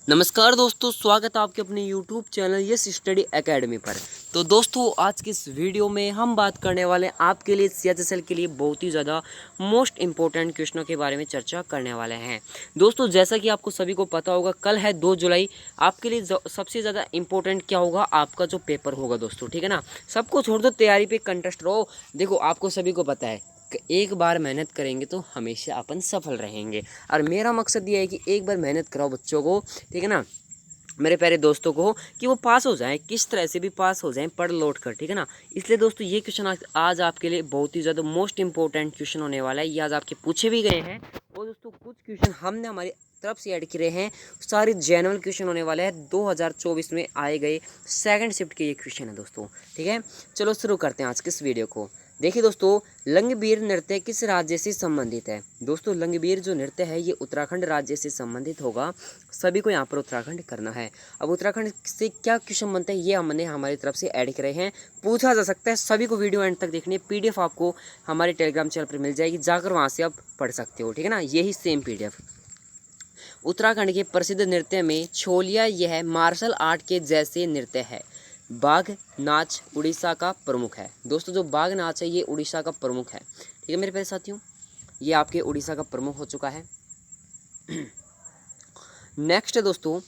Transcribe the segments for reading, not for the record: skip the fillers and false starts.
नमस्कार दोस्तों, स्वागत है आपके अपने YouTube channel yes study academy पर। तो दोस्तों, आज के इस वीडियो में हम बात करने वाले हैं आपके लिए CHSL के लिए बहुत ही ज़्यादा मोस्ट इम्पोर्टेंट क्वेश्चनों के बारे में चर्चा करने वाले हैं। दोस्तों, जैसा कि आपको सभी को पता होगा, कल है 2 जुलाई। आपके लिए सबसे ज़्यादा इम्पोर्टेंट क्या होगा? आपका जो पेपर होगा दोस्तों, ठीक है ना। सबको छोड़ दो, तैयारी पे कंटेस्ट रहो। देखो, आपको सभी को पता है कि एक बार मेहनत करेंगे तो हमेशा अपन सफल रहेंगे। और मेरा मकसद ये है कि एक बार मेहनत कराओ बच्चों को, ठीक है ना, मेरे प्यारे दोस्तों को, कि वो पास हो जाएं, किस तरह से भी पास हो जाएं पढ़ लौट कर, ठीक है ना। इसलिए दोस्तों, ये क्वेश्चन आज आपके लिए बहुत ही ज़्यादा मोस्ट इंपॉर्टेंट क्वेश्चन होने वाला है। ये आज आपके पूछे भी गए हैं। और दोस्तों, कुछ क्वेश्चन हमने हमारी तरफ से ऐड किए हैं। सारे जेन्युइन क्वेश्चन होने वाले हैं। 2024 में आए गए सेकंड शिफ्ट के ये क्वेश्चन है दोस्तों, ठीक है। चलो शुरू करते हैं आज के इस वीडियो को। देखिए दोस्तों, लंगबीर नृत्य किस राज्य से संबंधित है? दोस्तों, लंगबीर जो नृत्य है ये उत्तराखंड राज्य से संबंधित होगा। सभी को यहाँ पर उत्तराखंड करना है। अब उत्तराखंड से क्या क्वेश्चन बनते हैं, ये हमने हमारी तरफ से ऐड करे हैं। पूछा जा सकता है। सभी को वीडियो एंड तक देखनी है। PDF आपको हमारे टेलीग्राम चैनल पर मिल जाएगी, जाकर वहाँ से आप पढ़ सकते हो, ठीक है ना। यही सेम PDF। उत्तराखंड के प्रसिद्ध नृत्य में छोलिया यह मार्शल आर्ट के जैसे नृत्य है। बाघ नाच उड़ीसा का प्रमुख है। दोस्तों, जो बाघ नाच है ये उड़ीसा का प्रमुख है, ठीक है मेरे प्यारे साथियों। ये आपके उड़ीसा का प्रमुख हो चुका है। नेक्स्ट है दोस्तों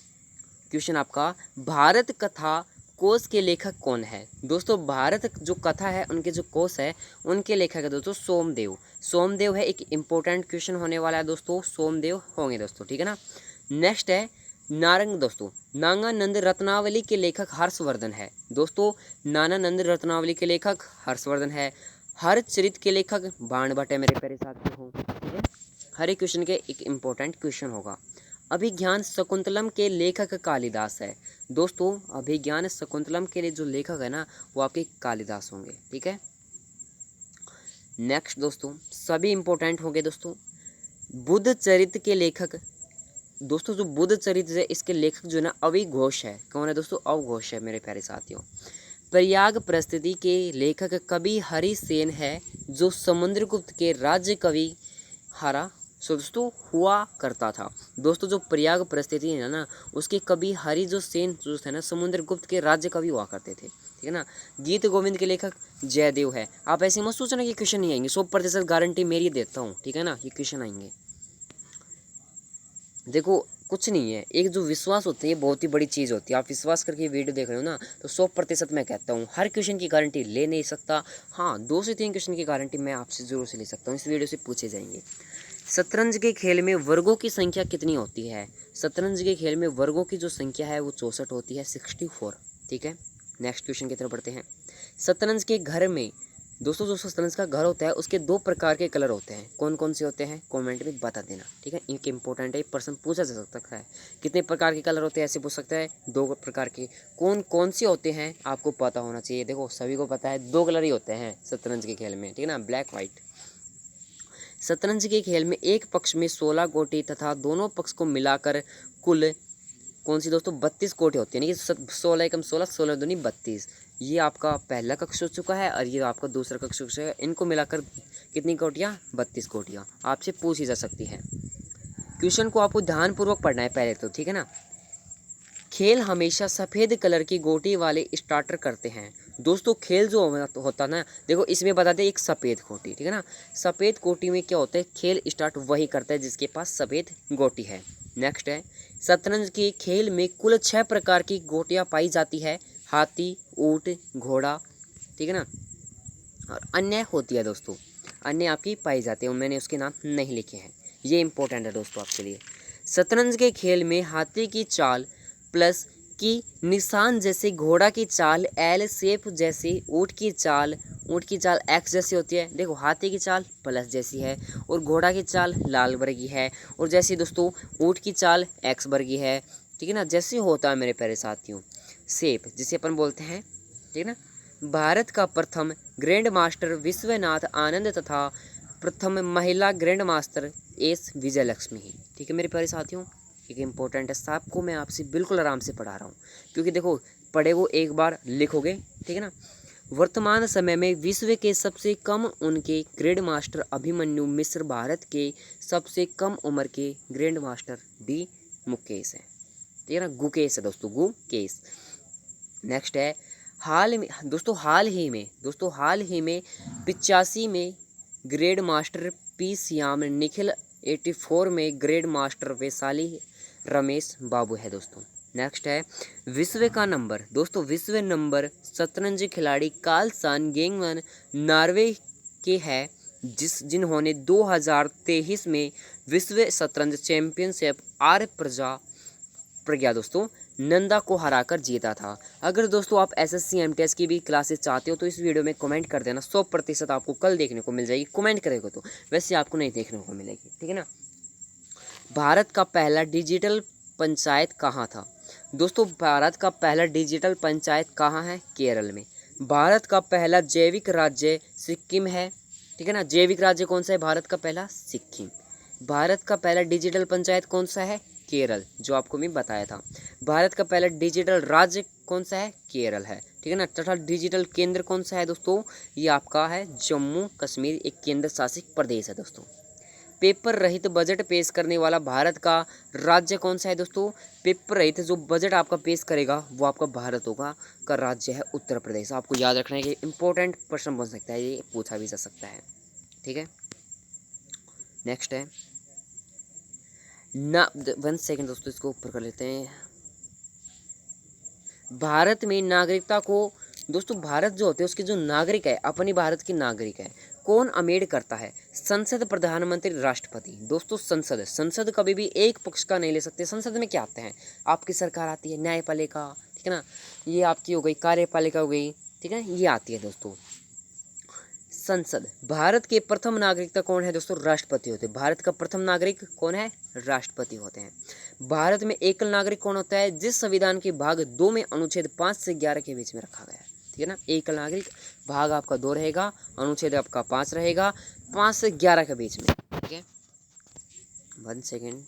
क्वेश्चन आपका, भारत कथा कोश के लेखक कौन है? दोस्तों, भारत जो कथा है उनके जो कोश है उनके लेखक है दोस्तों सोमदेव। सोमदेव है। एक इम्पोर्टेंट क्वेश्चन होने वाला है दोस्तों, सोमदेव होंगे दोस्तों, ठीक है ना। नेक्स्ट है नारंग। दोस्तों, नागानंद रत्नावली के लेखक हर्षवर्धन है। दोस्तों, नानानंद रत्नावली के लेखक हर्षवर्धन है। हरचरित के लेखक बाणभट्ट है मेरे प्यारे साथी हो, ठीक है। हर एक क्वेश्चन के एक इम्पोर्टेंट क्वेश्चन होगा। अभिज्ञान शकुंतलम के लेखक कालिदास है। दोस्तों, अभिज्ञान शकुंतलम के लिए जो लेखक है ना वो आपके कालिदास होंगे, ठीक है। नेक्स्ट दोस्तों, सभी इंपॉर्टेंट होंगे दोस्तों। बुद्ध चरित्र के लेखक, दोस्तों जो बुद्ध चरित्र है इसके लेखक जो है ना अविघोष है। कौन है दोस्तों? अवघोष है मेरे प्यारे साथियों। प्रयाग प्रस्तुति के लेखक कवि हरिसेन है, जो समुद्रगुप्त के राज्य कवि हरा सो दोस्तों हुआ करता था। दोस्तों, जो प्रयाग परिस्थिति है ना उसके कवि हरि जो सेन जो थे ना समुद्रगुप्त के राज्य कवि हुआ करते थे, ठीक है ना। गीत गोविंद के लेखक जयदेव है। आप ऐसे मत सोचना कि क्वेश्चन नहीं आएंगे, 100% गारंटी मेरी देता हूँ, ठीक है ना। ये क्वेश्चन आएंगे। देखो, कुछ नहीं है, एक जो विश्वास होता है ये बहुत ही बड़ी चीज़ होती है। आप विश्वास करके वीडियो देख रहे हो ना तो 100% मैं कहता हूँ हर क्वेश्चन की गारंटी ले नहीं सकता। हाँ, 2 से 3 क्वेश्चन की गारंटी मैं आपसे ज़रूर से ले सकता हूँ। इस वीडियो से पूछे जाएंगे। शतरंज के खेल में वर्गों की संख्या कितनी होती है? शतरंज के खेल में वर्गों की जो संख्या है वो 64 होती है, 64, ठीक है। नेक्स्ट क्वेश्चन की तरफ बढ़ते हैं। शतरंज के घर में, दोस्तों जो शतरंज का घर होता है उसके 2 प्रकार के कलर होते हैं। कौन कौन से होते हैं? कमेंट में बता देना, ठीक है। एक इंपॉर्टेंट है, प्रश्न पूछा जा सकता है। कितने प्रकार के कलर होते हैं ऐसे पूछ सकता है। 2 प्रकार के। कौन कौन से होते हैं आपको पता होना चाहिए। देखो, सभी को पता है 2 कलर ही होते हैं शतरंज के खेल में, ठीक है ना, ब्लैक व्हाइट। शतरंज के खेल में एक पक्ष में 16 गोटी तथा दोनों पक्ष को मिलाकर कुल कौन सी दोस्तों 32 गोटी होती है, यानी कि 16 एकम 16, 16 दूनी 32। ये आपका पहला कक्ष हो चुका है और ये आपका दूसरा कक्ष हो चुका है। इनको मिलाकर कितनी गोटियाँ? 32 गोटियाँ आपसे पूछी जा सकती है। क्वेश्चन को आपको ध्यानपूर्वक पढ़ना है पहले तो, ठीक है ना। खेल हमेशा सफ़ेद कलर की गोटी वाले स्टार्टर करते हैं। दोस्तों, खेल जो होता ना, देखो इसमें बताते हैं एक सफ़ेद गोटी, ठीक है ना। सफ़ेद गोटी में क्या होता है? खेल स्टार्ट वही करता है जिसके पास सफ़ेद गोटी है। नेक्स्ट है, शतरंज के खेल में कुल 6 प्रकार की गोटियां पाई जाती है। हाथी, ऊँट, घोड़ा, ठीक है ना, और अन्य होती है दोस्तों। अन्य आपकी पाई जाती है, मैंने उसके नाम नहीं लिखे हैं। ये इंपॉर्टेंट है दोस्तों आपके लिए। शतरंज के खेल में हाथी की चाल प्लस की निशान जैसे, घोड़ा की चाल एल शेप जैसी, ऊँट की चाल एक्स जैसी होती है। देखो, हाथी की चाल प्लस जैसी है और घोड़ा की चाल लाल वर्गी है, और जैसे दोस्तों ऊँट की चाल एक्स वर्गी है, ठीक है ना। जैसे होता है मेरे प्यारे साथियों शेप, जिसे अपन बोलते हैं, ठीक है ना। भारत का प्रथम ग्रैंड मास्टर विश्वनाथ आनंद तथा प्रथम महिला ग्रैंड मास्टर एस विजयलक्ष्मी ही, ठीक है मेरे प्यारे साथियों। एक इम्पोर्टेंट है, सबको मैं आपसे बिल्कुल आराम से पढ़ा रहा हूँ, क्योंकि देखो पढ़े वो एक बार लिखोगे, ठीक है ना। वर्तमान समय में विश्व के सबसे कम उनके ग्रैंड मास्टर अभिमन्यु मिश्र, भारत के सबसे कम उम्र के ग्रैंड मास्टर डी मुकेश हैं। ठीक है ना, गुकेश है दोस्तों, गुकेश। नेक्स्ट है हाल ही में 85 में grade master P Shyam, Nikhil 84 में ग्रेड मास्टर वैशाली रमेश बाबू है दोस्तों। नेक्स्ट है विश्व नंबर शतरंज खिलाड़ी कार्लसन गेंगमन नॉर्वे के है, जिन्होंने 2023 में विश्व शतरंज चैंपियनशिप आर प्रज्ञा दोस्तों नंदा को हराकर जीता था। अगर दोस्तों आप एसएससी एमटीएस की भी क्लासेस चाहते हो तो इस वीडियो में कमेंट कर देना, 100% आपको कल देखने को मिल जाएगी, कमेंट करेगा तो, वैसे आपको नहीं देखने को मिलेगी, ठीक है ना। भारत का पहला डिजिटल पंचायत कहाँ था दोस्तों? भारत का पहला डिजिटल पंचायत कहाँ है? केरल में। भारत का पहला जैविक राज्य सिक्किम है, ठीक है ना। जैविक राज्य कौन सा है भारत का पहला? सिक्किम। भारत का पहला डिजिटल पंचायत कौन सा है? केरल, जो आपको मैं बताया था। भारत का पहला डिजिटल राज्य कौन सा है? केरल है, ठीक है ना। तथा डिजिटल केंद्र कौन सा है दोस्तों? ये आपका है जम्मू कश्मीर, एक केंद्र शासित प्रदेश है दोस्तों। पेपर रहित बजट पेश करने वाला भारत का राज्य कौन सा है दोस्तों? पेपर रहित जो बजट आपका पेश करेगा वो आपका भारत होगा का राज्य है उत्तर प्रदेश। आपको याद रखना है कि इंपॉर्टेंट प्रश्न बन सकता है, ये पूछा भी जा सकता है, ठीक है। नेक्स्ट है ना, 1 सेकेंड दोस्तों, इसको ऊपर कर लेते हैं। भारत में नागरिकता को दोस्तों, भारत जो होते हैं उसके जो नागरिक है, अपनी भारत की नागरिक है, कौन अमेड़ करता है? संसद, प्रधानमंत्री, राष्ट्रपति। दोस्तों संसद कभी भी एक पक्ष का नहीं ले सकते। संसद में क्या आते हैं? आपकी सरकार आती है, न्यायपालिका, ठीक है ना, ये आपकी हो गई, कार्यपालिका हो गई, ठीक है, ये आती है दोस्तों संसद। भारत के प्रथम नागरिकता कौन है दोस्तों? राष्ट्रपति होते हैं। भारत का प्रथम नागरिक कौन है? राष्ट्रपति होते हैं। भारत में एकल नागरिक कौन होता है? जिस संविधान के भाग 2 में अनुच्छेद 5 से 11 के बीच में रखा गया है, ठीक है ना। एकल नागरिक, भाग आपका 2 रहेगा, अनुच्छेद आपका 5 रहेगा, 5 से 11 के बीच में, ठीक है। 1 सेकेंड।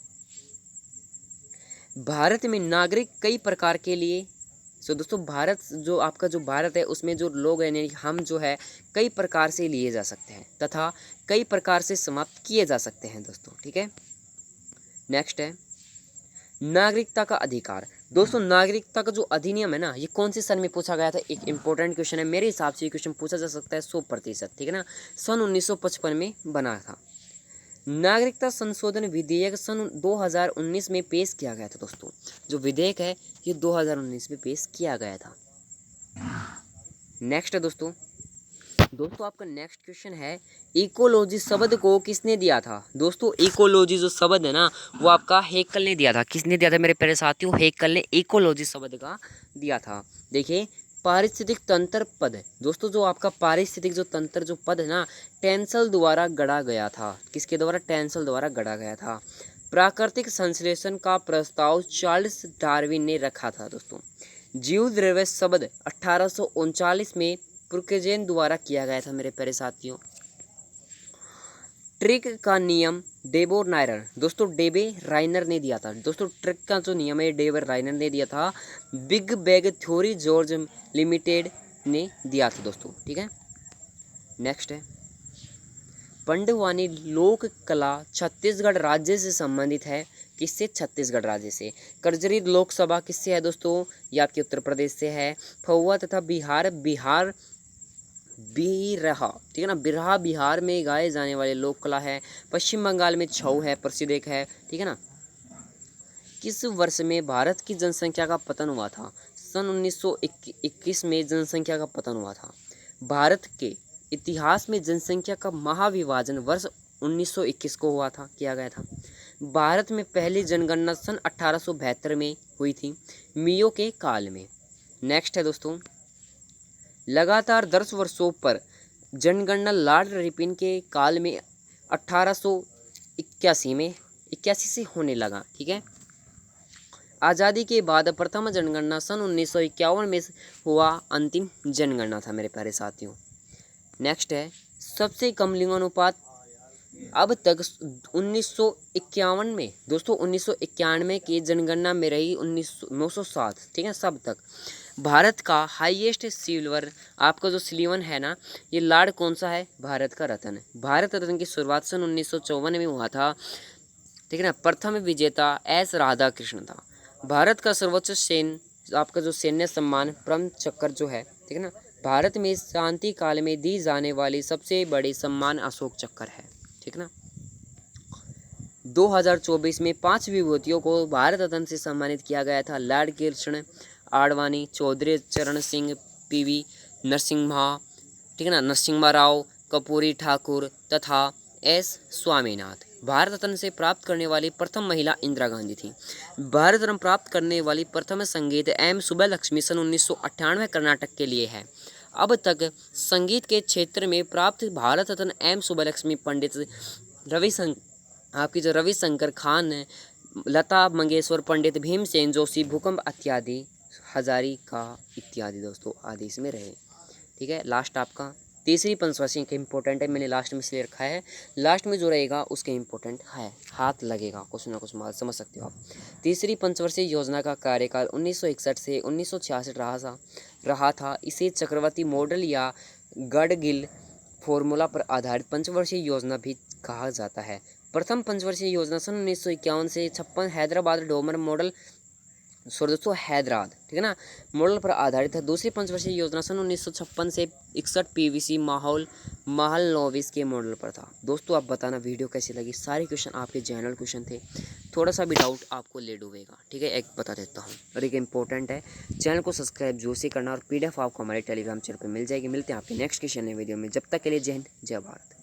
भारत में नागरिक कई प्रकार के लिए, सो दोस्तों भारत जो आपका जो भारत है उसमें जो लोग हैं, हम जो है कई प्रकार से लिए जा सकते हैं तथा कई प्रकार से समाप्त किए जा सकते हैं दोस्तों, ठीक है। नेक्स्ट है नागरिकता का अधिकार। दोस्तों नागरिकता का जो अधिनियम है ना, ये कौन से सन में पूछा गया था? एक इंपॉर्टेंट क्वेश्चन है, मेरे हिसाब से ये क्वेश्चन पूछा जा सकता है 100%, ठीक है ना। सन 1955 में बना था। नागरिकता संशोधन विधेयक सन 2019 में पेश किया गया था दोस्तों। जो विधेयक है ये 2019 में पेश किया गया था। नेक्स्ट है दोस्तों आपका नेक्स्ट क्वेश्चन है इकोलॉजी शब्द को किसने दिया था? दोस्तों इकोलॉजी जो शब्द है ना वो आपका हेक्कल ने दिया था। किसने दिया था मेरे प्यारे साथियों? हेक्कल ने इकोलॉजी शब्द का दिया था। देखिए पारिस्थितिक तंत्र पद, दोस्तों जो आपका पारिस्थितिक जो तंत्र जो पद है ना, टेंसल द्वारा गढ़ा गया था। किसके द्वारा? टेंसल द्वारा गढ़ा गया था। प्राकृतिक संश्लेषण का प्रस्ताव चार्ल्स डार्विन ने रखा था दोस्तों। जीव द्रव्य शब्द 1839 में पुर्केजेन द्वारा किया गया था मेरे प्यारे साथियों। ट्रिक का नियम डेबो राइनर, दोस्तों डेबे राइनर ने दिया था। दोस्तों ट्रिक का जो नियम है डेबे राइनर ने दिया था। Big bag theory George limited ने दिया था दोस्तों, ठीक है। नेक्स्ट है पंडवानी लोक कला छत्तीसगढ़ राज्य से संबंधित है। किससे? छत्तीसगढ़ राज्य से। कर्जरी लोकसभा किससे है दोस्तों? ये आपके उत्तर प्रदेश से है। फौवा तथा बिहार बिरहा, ठीक है ना, बिरहा बिहार में गाए जाने वाले लोक कला है। पश्चिम बंगाल में छऊ है, प्रसिद्ध एक है, ठीक है ना। किस वर्ष में भारत की जनसंख्या का पतन हुआ था? सन 1921 में जनसंख्या का पतन हुआ था। भारत के इतिहास में जनसंख्या का महाविभाजन वर्ष 1921 को हुआ था, किया गया था। भारत में पहली जनगणना सन 1872 में हुई थी, मियो के काल में। नेक्स्ट है दोस्तों लगातार 10 वर्षों पर जनगणना लॉर्ड रिपन के काल में 1881 से होने लगा, ठीक है। आज़ादी के बाद प्रथम जनगणना सन 1951 में हुआ, अंतिम जनगणना था मेरे प्यारे साथियों। नेक्स्ट है सबसे कम लिंगानुपात अब तक 1951 में, दोस्तों 1991 की जनगणना में रही 907, ठीक है, सब तक। भारत का हाईएस्ट सिल्वर आपका जो सिल्वर है ना, ये लार्ड कौन सा है? भारत का रत्न। भारत रत्न की शुरुआत सन 1954 में हुआ था, ठीक है ना। प्रथम विजेता एस राधा कृष्ण था। भारत का सर्वोच्च सैन्य आपका जो सैन्य सम्मान परम चक्र जो है, ठीक है ना, भारत में शांति काल में दी जाने वाली सबसे बड़ी सम्मान अशोक चक्र है, ठीक ना। 2024 में 5 विभूतियों को भारत रत्न से सम्मानित किया गया था। लॉर्ड कृष्ण आडवाणी, चौधरी चरण सिंह, पीवी नरसिम्हा, ठीक है ना, नरसिम्हा राव, कपूरी ठाकुर तथा एस स्वामीनाथ। भारत रत्न से प्राप्त करने वाली प्रथम महिला इंदिरा गांधी थी। भारत रत्न प्राप्त करने वाली प्रथम संगीत एम सुब्बलक्ष्मी सन 1998 कर्नाटक के लिए है। अब तक संगीत के क्षेत्र में प्राप्त भारत रत्न एम सुब्बलक्ष्मी, पंडित रविशंकर खान, लता मंगेशकर, पंडित भीमसेन जोशी, भूकंप इत्यादि, हजारिका इत्यादि दोस्तों आदि इसमें रहे। ठीक है, लास्ट आपका तीसरी पंचवर्षीय के इंपॉर्टेंट है, मैंने लास्ट में इसलिए रखा है, लास्ट में जो रहेगा उसके इंपॉर्टेंट है, हाथ लगेगा कुछ ना कुछ माल, समझ सकते हो आप। तीसरी पंचवर्षीय योजना का कार्यकाल 1961 से 1966 रहा था। इसे चक्रवर्ती मॉडल या गडगिल फॉर्मूला पर आधारित पंचवर्षीय योजना भी कहा जाता है। प्रथम पंचवर्षीय योजना सन 1951 से 56 हैदराबाद डोमर मॉडल दोस्तों हैदराबाद, ठीक है ना, मॉडल पर आधारित है। दूसरी पंचवर्षीय योजना सन 1956 से 61 पीवीसी महल नोविस के मॉडल पर था। दोस्तों आप बताना वीडियो कैसी लगी, सारे क्वेश्चन आपके जनरल क्वेश्चन थे, थोड़ा सा भी डाउट आपको ले डूबेगा, ठीक है, एक बता देता हूँ और एक इंपॉर्टेंट है, चैनल को सब्सक्राइब जरूर से करना और PDF आपको हमारे टेलीग्राम चैनल पर मिल जाएगी। मिलते हैं आपके नेक्स्ट क्वेश्चन वीडियो में, जब तक के लिए जय हिंद जय भारत।